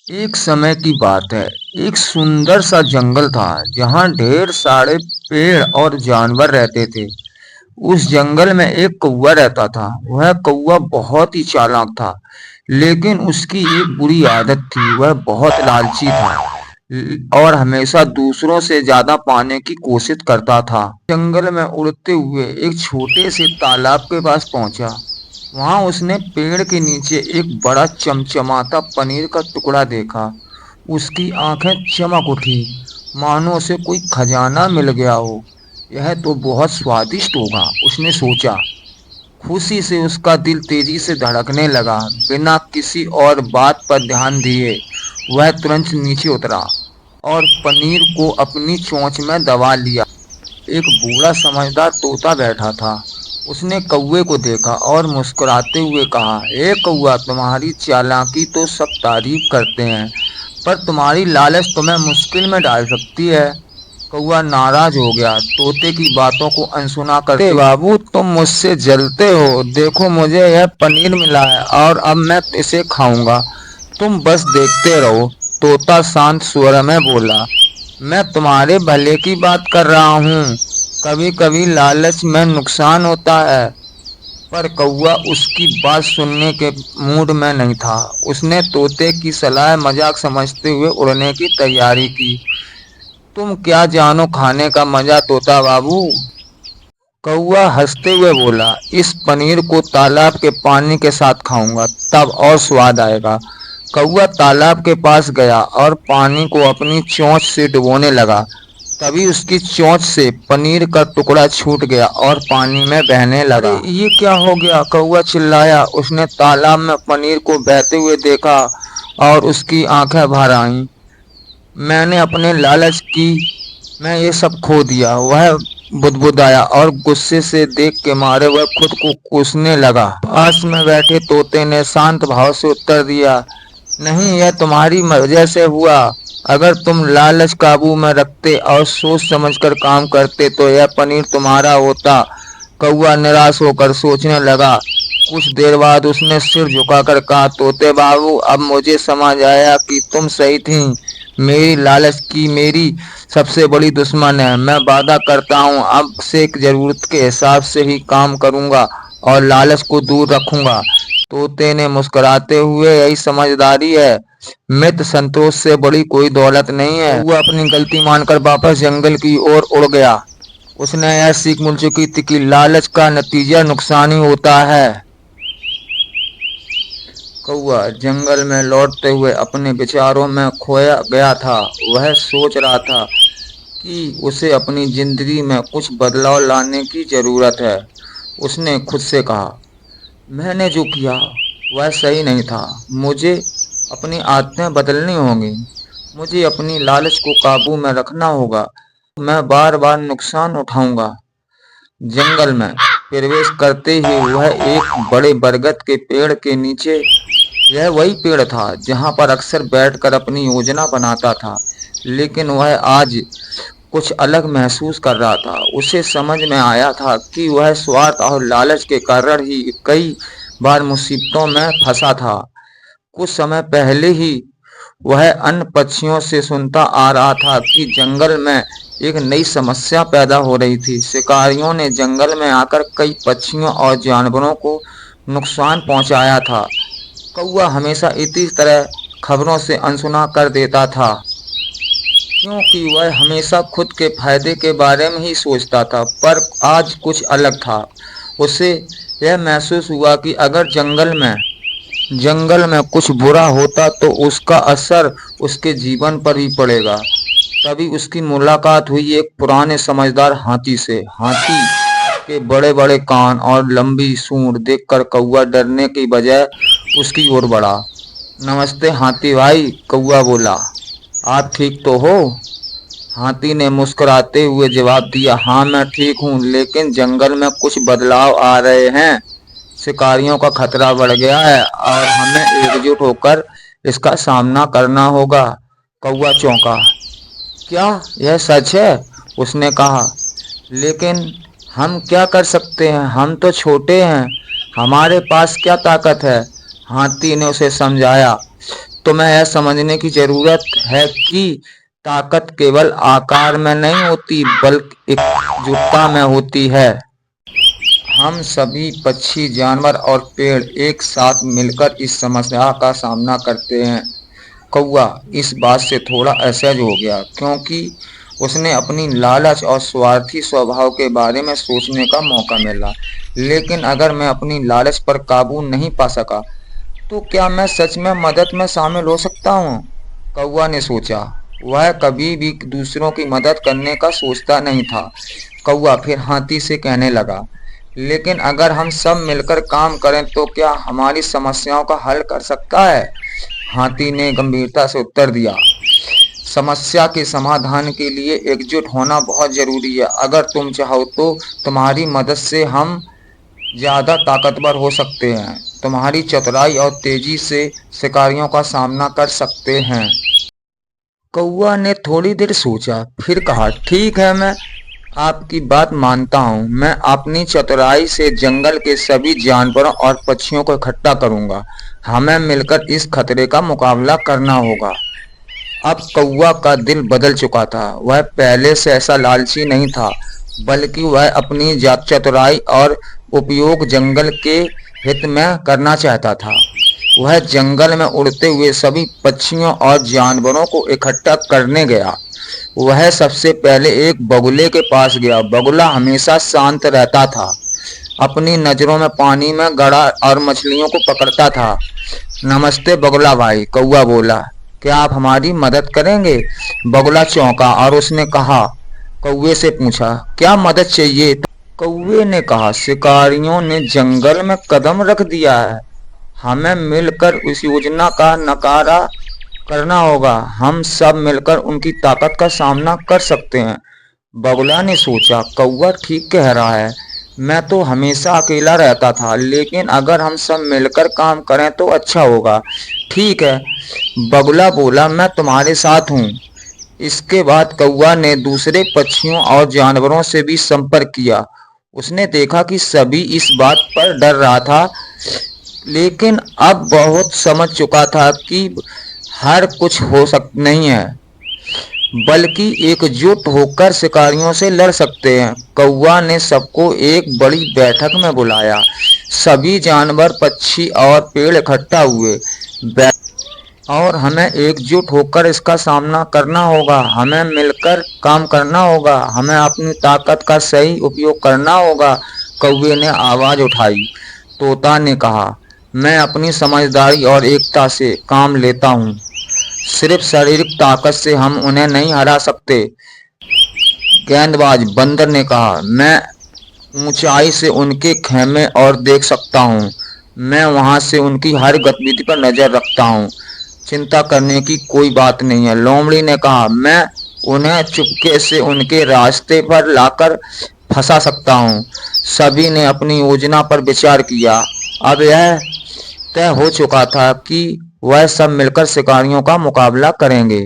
एक समय की बात है। एक सुंदर सा जंगल था जहाँ ढेर सारे पेड़ और जानवर रहते थे। उस जंगल में एक कौवा रहता था। वह कौवा बहुत ही चालाक था, लेकिन उसकी एक बुरी आदत थी। वह बहुत लालची था और हमेशा दूसरों से ज्यादा पाने की कोशिश करता था। जंगल में उड़ते हुए एक छोटे से तालाब के पास पहुंचा। वहां उसने पेड़ के नीचे एक बड़ा चमचमाता पनीर का टुकड़ा देखा। उसकी आंखें चमक उठी, मानो उसे कोई खजाना मिल गया हो। यह तो बहुत स्वादिष्ट होगा, उसने सोचा। खुशी से उसका दिल तेजी से धड़कने लगा। बिना किसी और बात पर ध्यान दिए वह तुरंत नीचे उतरा और पनीर को अपनी चोंच में दबा लिया। एक बूढ़ा समझदार तोता बैठा था। उसने कौवे को देखा और मुस्कुराते हुए कहा, ए कौवा, तुम्हारी चालाकी तो सब तारीफ करते हैं, पर तुम्हारी लालच तुम्हें मुश्किल में डाल सकती है। कौवा नाराज हो गया, तोते की बातों को अनसुना करते, बाबू तुम मुझसे जलते हो। देखो, मुझे यह पनीर मिला है और अब मैं इसे खाऊंगा। तुम बस देखते रहो। तोता शांत स्वर में बोला, मैं तुम्हारे भले की बात कर रहा हूँ। कभी कभी लालच में नुकसान होता है। पर कौवा उसकी बात सुनने के मूड में नहीं था। उसने तोते की सलाह मजाक समझते हुए उड़ने की तैयारी की। तुम क्या जानो खाने का मजा, तोता बाबू, कौवा हंसते हुए बोला। इस पनीर को तालाब के पानी के साथ खाऊंगा, तब और स्वाद आएगा। कौवा तालाब के पास गया और पानी को अपनी चोंच से डुबोने लगा। तभी उसकी चोंच से पनीर का टुकड़ा छूट गया और पानी में बहने लगा। अरे ये क्या हो गया, कौवा चिल्लाया। उसने तालाब में पनीर को बहते हुए देखा और उसकी आंखें भर आईं। मैंने अपने लालच की मैं ये सब खो दिया, वह बुदबुदाया और गुस्से से देख के मारे वह खुद को कोसने लगा। पास में बैठे तोते ने शांत भाव से उत्तर दिया, नहीं, यह तुम्हारी वजह से हुआ। अगर तुम लालच काबू में रखते और सोच समझकर काम करते तो यह पनीर तुम्हारा होता। कौवा निराश होकर सोचने लगा। कुछ देर बाद उसने सिर झुकाकर कहा, तोते बाबू, अब मुझे समझ आया कि तुम सही थी। मेरी लालच की मेरी सबसे बड़ी दुश्मन है। मैं वादा करता हूँ अब से जरूरत के हिसाब से ही काम करूँगा और लालच को दूर रखूँगा। तोते ने मुस्कुराते हुए, यही समझदारी है मित्र, संतोष से बड़ी कोई दौलत नहीं है। वो अपनी गलती मानकर वापस जंगल की ओर उड़ गया। उसने यह सीख मिल चुकी थी कि लालच का नतीजा नुकसान ही होता है। कौवा जंगल में लौटते हुए अपने विचारों में खोया गया था। वह सोच रहा था कि उसे अपनी जिंदगी में कुछ बदलाव लाने की जरूरत है। उसने खुद से कहा, मैंने जो किया वह सही नहीं था। मुझे अपनी आदतें बदलनी होंगी। मुझे अपनी लालच को काबू में रखना होगा। मैं बार बार नुकसान उठाऊंगा। जंगल में प्रवेश करते ही वह एक बड़े बरगद के पेड़ के नीचे, यह वही पेड़ था जहां पर अक्सर बैठकर अपनी योजना बनाता था। लेकिन वह आज कुछ अलग महसूस कर रहा था। उसे समझ में आया था कि वह स्वार्थ और लालच के कारण ही कई बार मुसीबतों में फंसा था। कुछ समय पहले ही वह अन्य पक्षियों से सुनता आ रहा था कि जंगल में एक नई समस्या पैदा हो रही थी। शिकारियों ने जंगल में आकर कई पक्षियों और जानवरों को नुकसान पहुंचाया था। कौवा हमेशा इसी तरह खबरों से अनसुना कर देता था, क्योंकि वह हमेशा खुद के फायदे के बारे में ही सोचता था। पर आज कुछ अलग था। उसे यह महसूस हुआ कि अगर जंगल में कुछ बुरा होता तो उसका असर उसके जीवन पर ही पड़ेगा। तभी उसकी मुलाकात हुई एक पुराने समझदार हाथी से। हाथी के बड़े बड़े कान और लंबी सूंड देखकर कौवा डरने की बजाय उसकी ओर बढ़ा। नमस्ते हाथी भाई, कौवा बोला, आप ठीक तो हो? हाथी ने मुस्कुराते हुए जवाब दिया, हाँ मैं ठीक हूँ, लेकिन जंगल में कुछ बदलाव आ रहे हैं। शिकारियों का खतरा बढ़ गया है और हमें एकजुट होकर इसका सामना करना होगा। कौवा चौंका, क्या यह सच है? उसने कहा, लेकिन हम क्या कर सकते हैं? हम तो छोटे हैं, हमारे पास क्या ताकत है? हाथी ने उसे समझाया, तुम्हें यह समझने की जरूरत है कि ताकत केवल आकार में नहीं होती बल्कि एकजुटता में होती है। हम सभी पक्षी, जानवर और पेड़ एक साथ मिलकर इस समस्या का सामना करते हैं। कौवा इस बात से थोड़ा असहज हो गया क्योंकि उसने अपनी लालच और स्वार्थी स्वभाव के बारे में सोचने का मौका मिला। लेकिन अगर मैं अपनी लालच पर काबू नहीं पा सका तो क्या मैं सच में मदद में शामिल हो सकता हूँ? कौवा ने सोचा। वह कभी भी दूसरों की मदद करने का सोचता नहीं था। कौवा फिर हाथी से कहने लगा, लेकिन अगर हम सब मिलकर काम करें तो क्या हमारी समस्याओं का हल कर सकता है? हाथी ने गंभीरता से उत्तर दिया, समस्या के समाधान के लिए एकजुट होना बहुत जरूरी है। अगर तुम चाहो तो तुम्हारी मदद से हम ज्यादा ताकतवर हो सकते हैं। तुम्हारी चतुराई और तेजी से शिकारियों का सामना कर सकते हैं। कौवा ने थोड़ी देर सोचा, फिर कहा, ठीक है, मैं आपकी बात मानता हूँ। मैं अपनी चतुराई से जंगल के सभी जानवरों और पक्षियों को इकट्ठा करूंगा। हमें मिलकर इस खतरे का मुकाबला करना होगा। अब कौवा का दिल बदल चुका था। वह पहले से ऐसा लालची नहीं था, बल्कि वह अपनी चतुराई और उपयोग जंगल के हित में करना चाहता था। वह जंगल में उड़ते हुए सभी पक्षियों और जानवरों को इकट्ठा करने गया। वह सबसे पहले एक बगुले के पास गया। बगुला हमेशा शांत रहता था, अपनी नजरों में पानी में गड़ा और मछलियों को पकड़ता था। नमस्ते बगुला भाई, कौवा बोला, क्या आप हमारी मदद करेंगे? बगुला चौंका और उसने कहा, कौवे से पूछा, क्या मदद चाहिए? कौवे ने कहा, शिकारियों ने जंगल में कदम रख दिया है। हमें मिलकर उस योजना का नकारा करना होगा। हम सब मिलकर उनकी ताकत का सामना कर सकते हैं। बगुला ने सोचा, कौवा ठीक कह रहा है। मैं तो हमेशा अकेला रहता था, लेकिन अगर हम सब मिलकर काम करें तो अच्छा होगा। ठीक है, बगुला बोला, मैं तुम्हारे साथ हूँ। इसके बाद कौवा ने दूसरे पक्षियों और जानवरों से भी संपर्क किया। उसने देखा कि सभी इस बात पर डर रहा था, लेकिन अब बहुत समझ चुका था कि हर कुछ हो नहीं है, बल्कि एकजुट होकर शिकारियों से लड़ सकते हैं। कौवा ने सबको एक बड़ी बैठक में बुलाया। सभी जानवर, पक्षी और पेड़ इकट्ठा हुए और हमें एकजुट होकर इसका सामना करना होगा। हमें मिलकर काम करना होगा। हमें अपनी ताकत का सही उपयोग करना होगा। कौवे ने आवाज उठाई। तोता ने कहा, मैं अपनी समझदारी और एकता से काम लेता हूँ। सिर्फ शारीरिक ताकत से हम उन्हें नहीं हरा सकते। गेंदबाज बंदर ने कहा, मैं ऊंचाई से उनके खेमे और देख सकता हूँ। मैं वहां से उनकी हर गतिविधि पर नजर रखता हूँ। चिंता करने की कोई बात नहीं है। लोमड़ी ने कहा, मैं उन्हें चुपके से उनके रास्ते पर लाकर फंसा सकता हूँ। सभी ने अपनी योजना पर विचार किया। अब यह तय हो चुका था कि वह सब मिलकर शिकारियों का मुकाबला करेंगे।